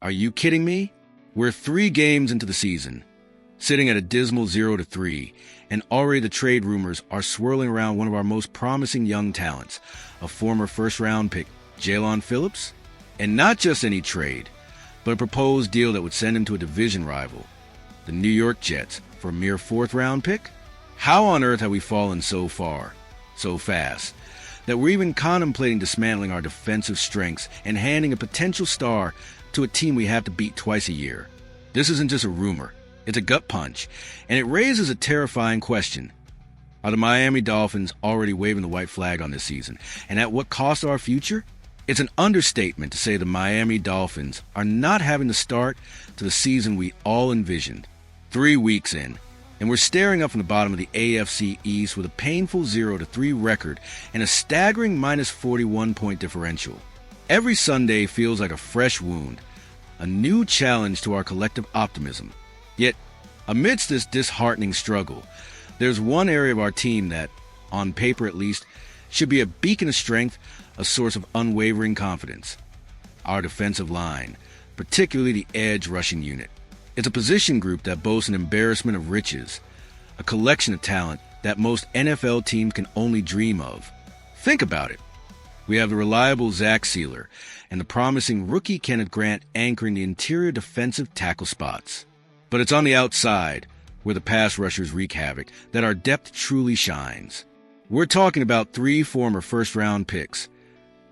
Are you kidding me? We're 3 games into the season, sitting at a dismal 0-3, and already the trade rumors are swirling around one of our most promising young talents, a former first-round pick, Jaelan Phillips. And not just any trade, but a proposed deal that would send him to a division rival, the New York Jets, for a mere 4th-round pick? How on earth have we fallen so far, so fast, that we're even contemplating dismantling our defensive strengths and handing a potential star to a team we have to beat twice a year? This isn't just a rumor. It's a gut punch, and it raises a terrifying question. Are the Miami Dolphins already waving the white flag on this season? And at what cost to our future? It's an understatement to say the Miami Dolphins are not having the start to the season we all envisioned. 3 weeks in, and we're staring up from the bottom of the AFC East with a painful 0-3 record and a staggering minus 41-point differential. Every Sunday feels like a fresh wound, a new challenge to our collective optimism. Yet, amidst this disheartening struggle, there's one area of our team that, on paper at least, should be a beacon of strength, a source of unwavering confidence. Our defensive line, particularly the edge rushing unit. It's a position group that boasts an embarrassment of riches, a collection of talent that most NFL teams can only dream of. Think about it. We have the reliable Zach Sealer and the promising rookie Kenneth Grant anchoring the interior defensive tackle spots. But it's on the outside, where the pass rushers wreak havoc, that our depth truly shines. We're talking about 3 former first-round picks,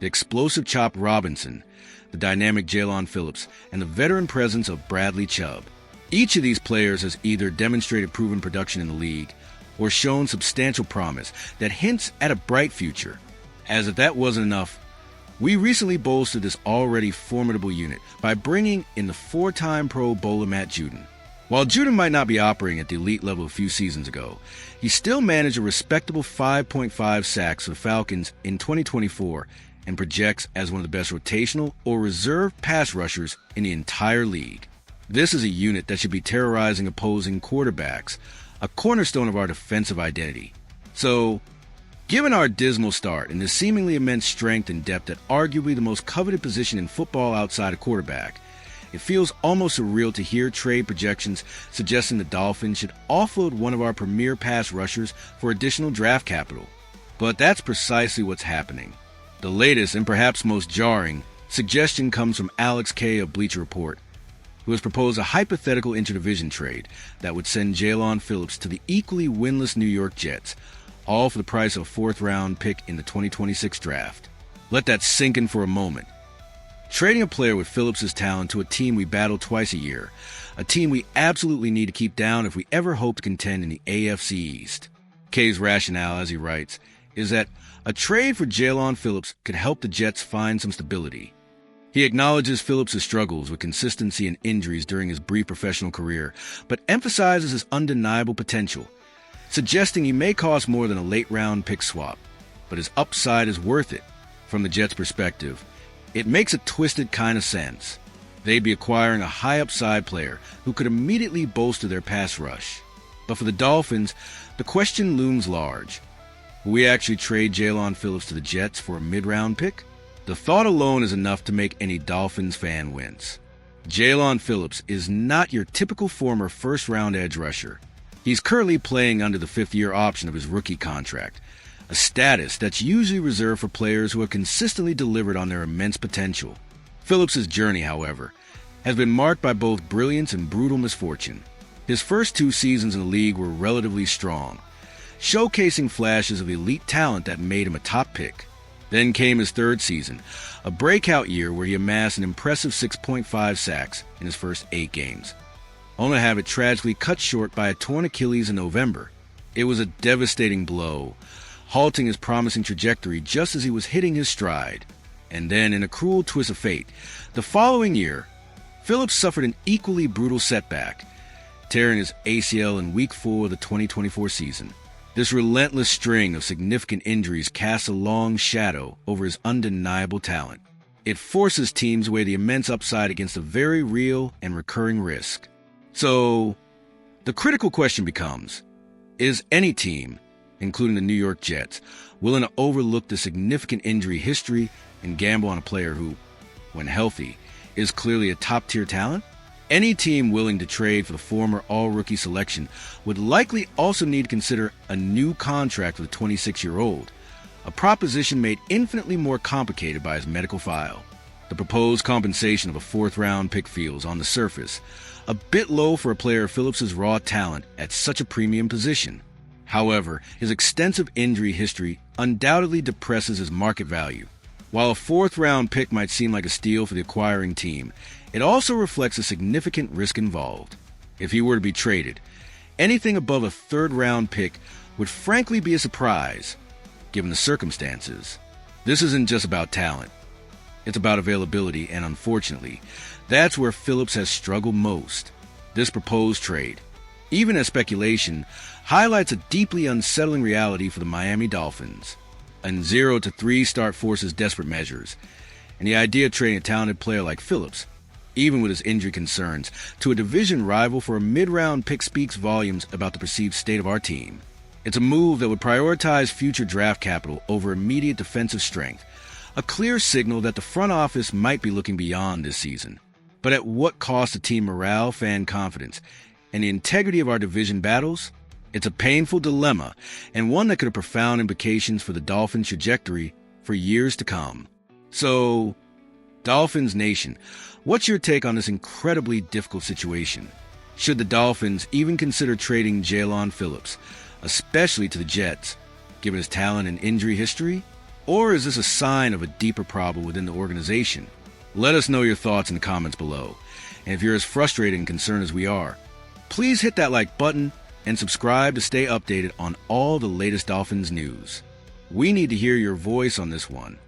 the explosive Chop Robinson, the dynamic Jaelan Phillips, and the veteran presence of Bradley Chubb. Each of these players has either demonstrated proven production in the league or shown substantial promise that hints at a bright future. As if that wasn't enough, we recently bolstered this already formidable unit by bringing in the 4-time Pro Bowler Matt Judon. While Judon might not be operating at the elite level a few seasons ago, he still managed a respectable 5.5 sacks for the Falcons in 2024 and projects as one of the best rotational or reserve pass rushers in the entire league. This is a unit that should be terrorizing opposing quarterbacks, a cornerstone of our defensive identity. So, given our dismal start and the seemingly immense strength and depth at arguably the most coveted position in football outside of quarterback, it feels almost surreal to hear trade projections suggesting the Dolphins should offload one of our premier pass rushers for additional draft capital. But that's precisely what's happening. The latest and perhaps most jarring suggestion comes from Alex K. of Bleacher Report, who has proposed a hypothetical interdivision trade that would send Jaelan Phillips to the equally winless New York Jets, all for the price of a 4th-round pick in the 2026 draft. Let that sink in for a moment. Trading a player with Phillips' talent to a team we battle twice a year, a team we absolutely need to keep down if we ever hope to contend in the AFC East. K's rationale, as he writes, is that a trade for Jaelan Phillips could help the Jets find some stability. He acknowledges Phillips' struggles with consistency and injuries during his brief professional career, but emphasizes his undeniable potential, suggesting he may cost more than a late-round pick swap, but his upside is worth it. From the Jets' perspective, it makes a twisted kind of sense. They'd be acquiring a high-upside player who could immediately bolster their pass rush. But for the Dolphins, the question looms large. Will we actually trade Jaelan Phillips to the Jets for a mid-round pick? The thought alone is enough to make any Dolphins fan wince. Jaelan Phillips is not your typical former first-round edge rusher. He's currently playing under the 5th-year option of his rookie contract, a status that's usually reserved for players who have consistently delivered on their immense potential. Phillips' journey, however, has been marked by both brilliance and brutal misfortune. His first 2 seasons in the league were relatively strong, showcasing flashes of elite talent that made him a top pick. Then came his 3rd season, a breakout year where he amassed an impressive 6.5 sacks in his first 8 games, only to have it tragically cut short by a torn Achilles in November. It was a devastating blow, halting his promising trajectory just as he was hitting his stride. And then, in a cruel twist of fate, the following year, Phillips suffered an equally brutal setback, tearing his ACL in Week 4 of the 2024 season. This relentless string of significant injuries casts a long shadow over his undeniable talent. It forces teams to weigh the immense upside against a very real and recurring risk. So, the critical question becomes, is any team, including the New York Jets, willing to overlook the significant injury history and gamble on a player who, when healthy, is clearly a top-tier talent, any team willing to trade for the former all-rookie selection would likely also need to consider a new contract with the 26-year-old, a proposition made infinitely more complicated by his medical file. The proposed compensation of a fourth-round pick feels, on the surface, a bit low for a player of Phillips' raw talent at such a premium position. However, his extensive injury history undoubtedly depresses his market value. While a fourth-round pick might seem like a steal for the acquiring team, it also reflects a significant risk involved. If he were to be traded, anything above a third-round pick would frankly be a surprise, given the circumstances. This isn't just about talent. It's about availability, and unfortunately, that's where Phillips has struggled most. This proposed trade, even as speculation, highlights a deeply unsettling reality for the Miami Dolphins. A 0 to 3 start forces desperate measures, and the idea of trading a talented player like Phillips, even with his injury concerns, to a division rival for a mid-round pick speaks volumes about the perceived state of our team. It's a move that would prioritize future draft capital over immediate defensive strength, a clear signal that the front office might be looking beyond this season. But at what cost to team morale, fan confidence, and the integrity of our division battles? It's a painful dilemma, and one that could have profound implications for the Dolphins' trajectory for years to come. So, Dolphins Nation, what's your take on this incredibly difficult situation? Should the Dolphins even consider trading Jaelan Phillips, especially to the Jets, given his talent and injury history? Or is this a sign of a deeper problem within the organization? Let us know your thoughts in the comments below. And if you're as frustrated and concerned as we are, please hit that like button and subscribe to stay updated on all the latest Dolphins news. We need to hear your voice on this one.